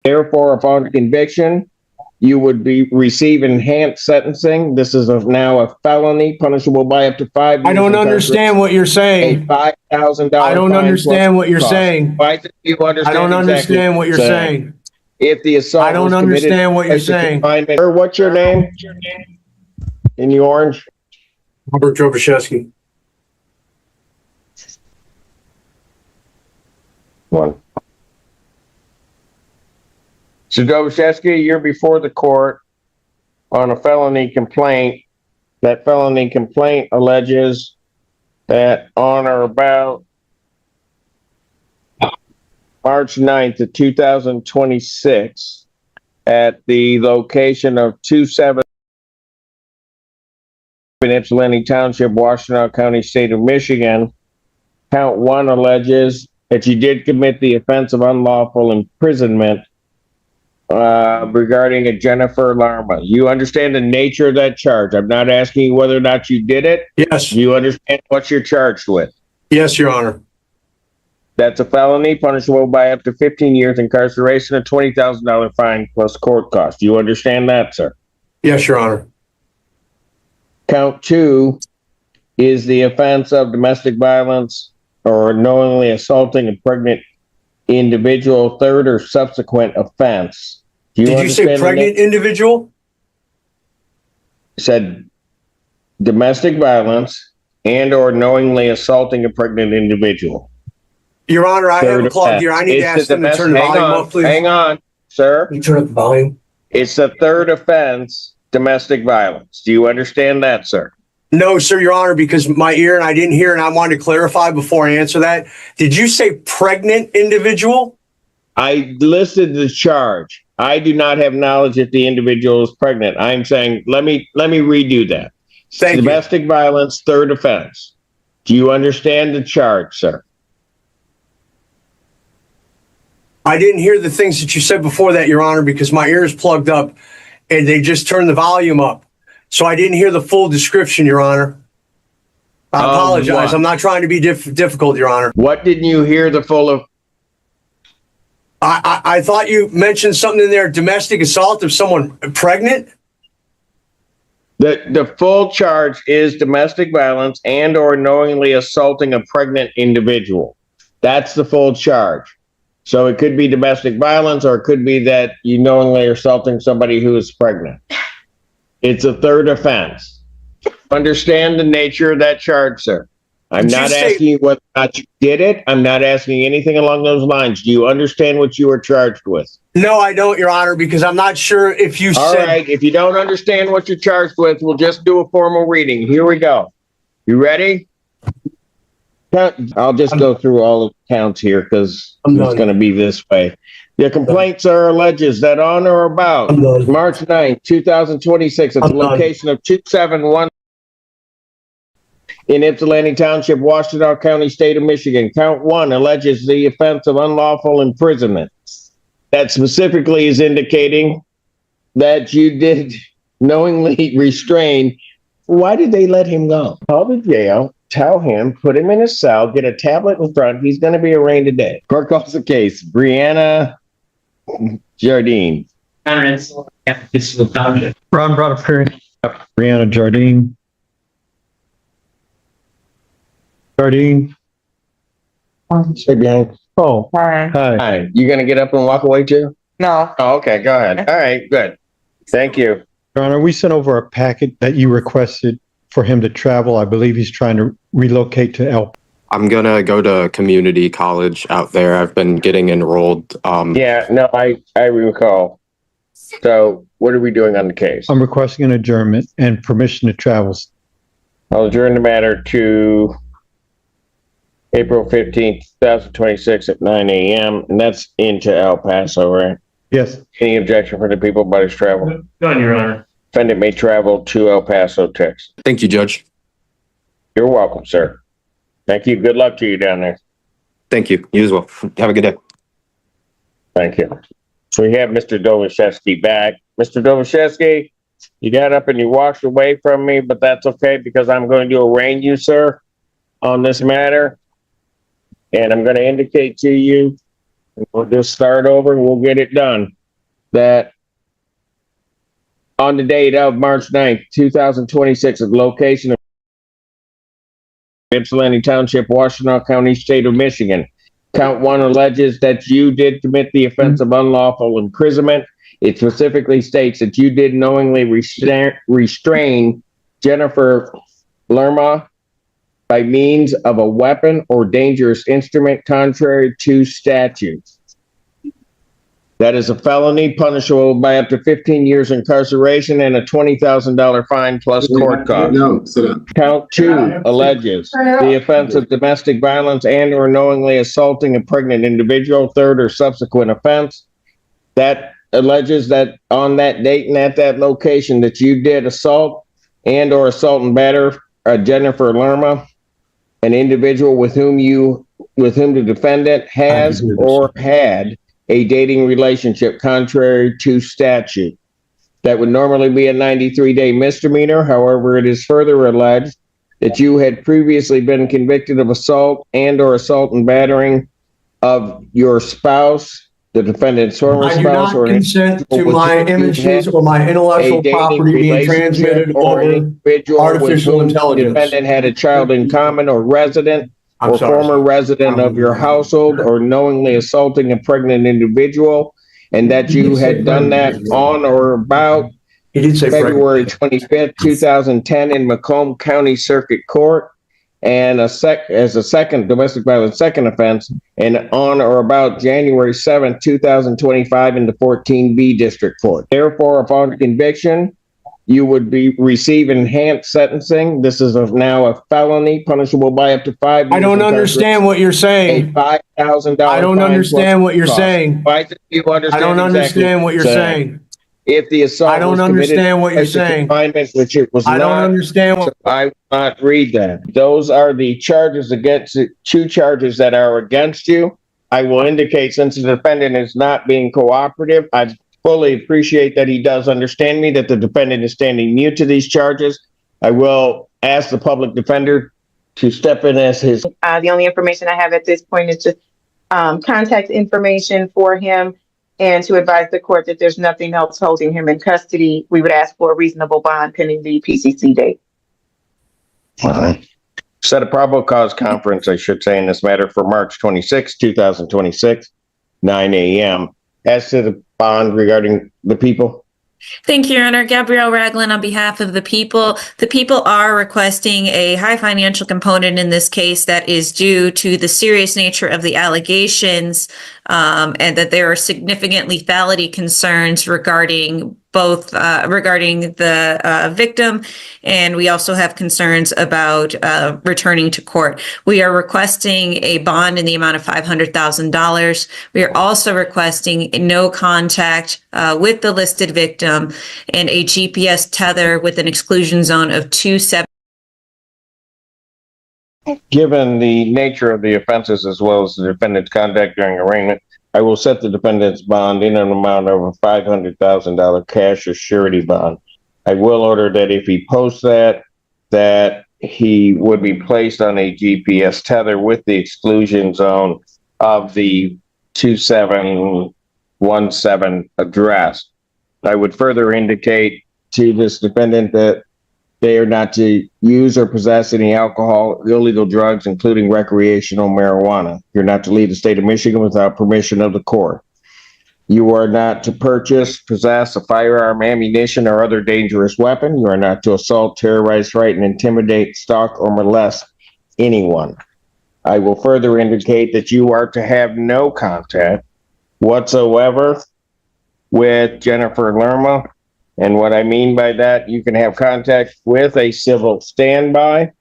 Therefore, upon conviction, you would receive enhanced sentencing. This is now a felony punishable by up to 5 years. I don't understand what you're saying. A $5,000 I don't understand what you're saying. Why do you understand? I don't understand what you're saying. If the assault I don't understand what you're saying. Sir, what's your name? In the orange? Robert Drobashevsky. One. So, Drobashevsky, you're before the court on a felony complaint. That felony complaint alleges that on or about March 9th of 2026, at the location of 27 in Ypsilanti Township, Washtenaw County, State of Michigan, count 1 alleges that you did commit the offense of unlawful imprisonment regarding a Jennifer Larma. You understand the nature of that charge? I'm not asking you whether or not you did it. Yes. You understand what you're charged with? Yes, Your Honor. That's a felony punishable by up to 15 years incarceration, a $20,000 fine plus court costs. You understand that, sir? Yes, Your Honor. Count 2 is the offense of domestic violence or knowingly assaulting a pregnant individual, third or subsequent offense. Did you say pregnant individual? Said domestic violence and or knowingly assaulting a pregnant individual. Your Honor, I have a clock here. I need to ask them to turn the volume up, please. Hang on, sir. Can you turn up the volume? It's the third offense, domestic violence. Do you understand that, sir? No, sir, Your Honor, because my ear and I didn't hear, and I wanted to clarify before I answer that. Did you say pregnant individual? I listed the charge. I do not have knowledge if the individual is pregnant. I'm saying, let me redo that. Thank you. Domestic violence, third offense. Do you understand the charge, sir? I didn't hear the things that you said before that, Your Honor, because my ear is plugged up and they just turned the volume up. So I didn't hear the full description, Your Honor. I apologize. I'm not trying to be difficult, Your Honor. What didn't you hear the full of? I thought you mentioned something in there, domestic assault of someone pregnant. The full charge is domestic violence and or knowingly assaulting a pregnant individual. That's the full charge. So it could be domestic violence or it could be that you knowingly are assaulting somebody who is pregnant. It's a third offense. Understand the nature of that charge, sir. I'm not asking you whether or not you did it. I'm not asking anything along those lines. Do you understand what you were charged with? No, I don't, Your Honor, because I'm not sure if you said... All right, if you don't understand what you're charged with, we'll just do a formal reading. Here we go. You ready? I'll just go through all of the counts here because it's going to be this way. The complaint, sir, alleges that on or about March 9, 2026, at the location of 271 in Ypsilanti Township, Washtenaw County, State of Michigan, count 1 alleges the offense of unlawful imprisonment. That specifically is indicating that you did knowingly restrain. Why did they let him go? Call the jail, tell him, put him in his cell, get a tablet in front. He's going to be arraigned today. Court calls the case. Brianna Jardine. Ron brought up here. Brianna Jardine. Jardine. Stay behind. Oh, Hi. hi. Hi. You going to get up and walk away too? No. Oh, okay. Go ahead. All right. Good. Thank you. Your Honor, we sent over a packet that you requested for him to travel. I believe he's trying to relocate to El. I'm gonna go to community college out there. I've been getting enrolled. Yeah, no, I recall. So what are we doing on the case? I'm requesting an adjournment and permission to travel. I'll adjourn the matter to April 15th, 2026 at 9 a.m. And that's into El Paso, right? Yes. Any objection for the people about his travel? None, Your Honor. Defendant may travel to El Paso, Texas. Thank you, Judge. You're welcome, sir. Thank you. Good luck to you down there. Thank you. You as well. Have a good day. Thank you. So we have Mr. Dovashevsky back. Mr. Dovashevsky, you got up and you walked away from me, but that's okay because I'm going to arraign you, sir, on this matter. And I'm going to indicate to you We'll just start over and we'll get it done. That on the date of March 9th, 2026, at the location of Ypsilanti Township, Washtenaw County, State of Michigan. Count 1 alleges that you did commit the offense of unlawful imprisonment. It specifically states that you did knowingly restrain Jennifer Lerma by means of a weapon or dangerous instrument contrary to statute. That is a felony punishable by up to 15 years incarceration and a $20,000 fine plus court costs. No, sit down. Count 2 alleges the offense of domestic violence and or knowingly assaulting a pregnant individual, third or subsequent offense. That alleges that on that date and at that location that you did assault and or assault and batter Jennifer Lerma, an individual with whom the defendant has or had a dating relationship contrary to statute. That would normally be a 93-day misdemeanor. However, it is further alleged that you had previously been convicted of assault and or assault and battering of your spouse, the defendant's former I do spouse, not or an consent to individual my with whom you images had or my intellectual a dating property being transmitted relationship, or an over individual with artificial whom the intelligence. defendant had a child in common or resident I'm or sorry, former sir. resident of your household, or knowingly assaulting a pregnant individual, and that you had done that on or about He did say February 25th, 2010 in Macomb County Circuit Court, and as a second domestic violence second offense, and on or about January 7th, 2025 in the 14B District Court. Therefore, upon conviction, you would receive enhanced sentencing. This is now a felony punishable by up to 5 years. I don't understand what you're A saying. $5,000 I don't fine understand plus what you're cost. saying. Why don't you understand I don't exactly understand what you're saying. If the assault I don't was committed understand what you're place of saying. confinement, which it was I don't not, understand what. I will not read that. Those are the charges against, 2 charges that are against you. I will indicate, since the defendant is not being cooperative, I fully appreciate that he does understand me, that the defendant is standing mute to these charges. I will ask the public defender to step in as his. The only information I have at this point is just contact information for him, and to advise the court that there's nothing else holding him in custody. We would ask for a reasonable bond pending the PCC date. Set a probable cause conference, I should say, in this matter for March 26, 2026, 9 a.m. As to the bond regarding the people. Thank you, Your Honor. Gabrielle Ragland on behalf of the people. The people are requesting a high financial component in this case that is due to the serious nature of the allegations, and that there are significant lethality concerns regarding both regarding the victim, and we also have concerns about returning to court. We are requesting a bond in the amount of $500,000. We are also requesting no contact with the listed victim and a GPS tether with an exclusion zone of 270. Given the nature of the offenses as well as the defendant's conduct during arraignment, I will set the defendant's bond in an amount of a $500,000 cash or surety bond. I will order that if he posts that he would be placed on a GPS tether with the exclusion zone of the 2717 address. I would further indicate to this defendant that they are not to use or possess any alcohol, illegal drugs, including recreational marijuana. You're not to leave the state of Michigan without permission of the court. You are not to purchase, possess a firearm, ammunition, or other dangerous weapon. You are not to assault, terrorize, frighten, intimidate, stalk, or molest anyone. I will further indicate that you are to have no contact whatsoever with Jennifer Lerma. And what I mean by that, you can have contact with a civil standby.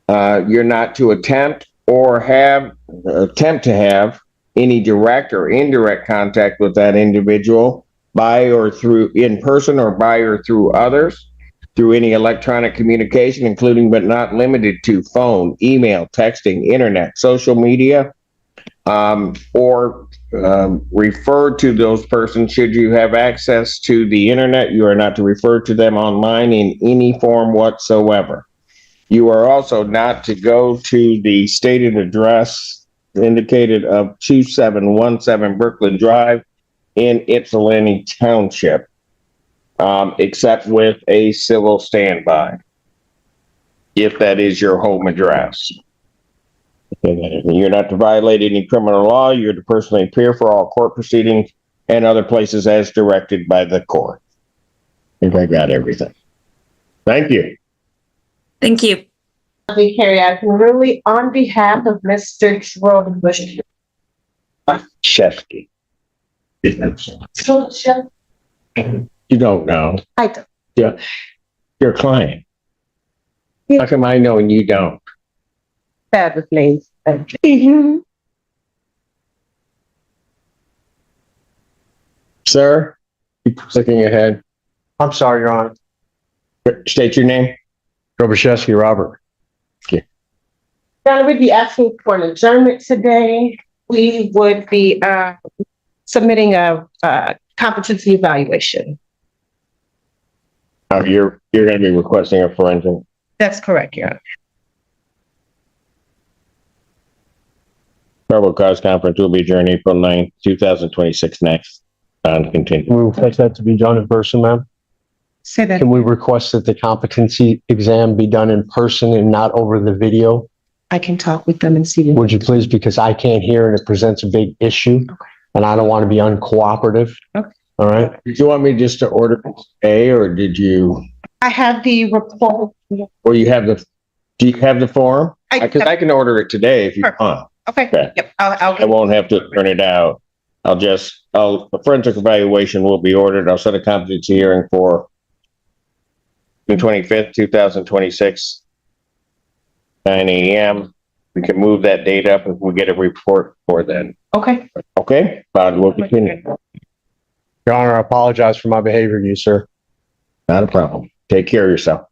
You're not to attempt to have any direct or indirect contact with that individual by or through in person or by or through others, through any electronic communication, including but not limited to phone, email, texting, internet, social media, or refer to those persons should you have access to the internet. You are not to refer to them online in any form whatsoever. You are also not to go to the stated address indicated of 2717 Brooklyn Drive in Ypsilanti Township, except with a civil standby, if that is your home address. You're not to violate any criminal law. You're to personally appear for all court proceedings and other places as directed by the court. I think I got everything. Thank you. Thank you. We carry out really on behalf of Mr. Schroeder. Shefsky. You don't know. I don't. Yeah. Your client. How come I know and you don't? Bad with names. Sir, keep looking ahead. I'm sorry, Your Honor. State your name. Robichewski Robert. Now, we'd be asking for an adjournment today. We would be submitting a competency evaluation. You're going to be requesting a forensic. That's correct, Your Honor. Probable cause conference will be adjourned April 9th, 2026 next. On continue. Can we request that to be done in person, ma'am? Say that. Can we request that the competency exam be done in person and not over the video? I can talk with them and see. Would you please, because I can't hear and it presents a big issue and I don't want to be uncooperative. Okay. All right. Did you want me just to order A, or did you, I have the report. or you have the, do you have the form? Because I can order it today if you Perfect. want. Okay. Okay. Yep. I won't have to print it out. A forensic evaluation will be ordered. I'll set a competency hearing for June 25th, 2026, 9 a.m. We can move that date up if we get a report for then. Okay. Okay? We'll continue. Your Honor, I apologize for my behavior to you, sir. Not a problem. Take care of yourself.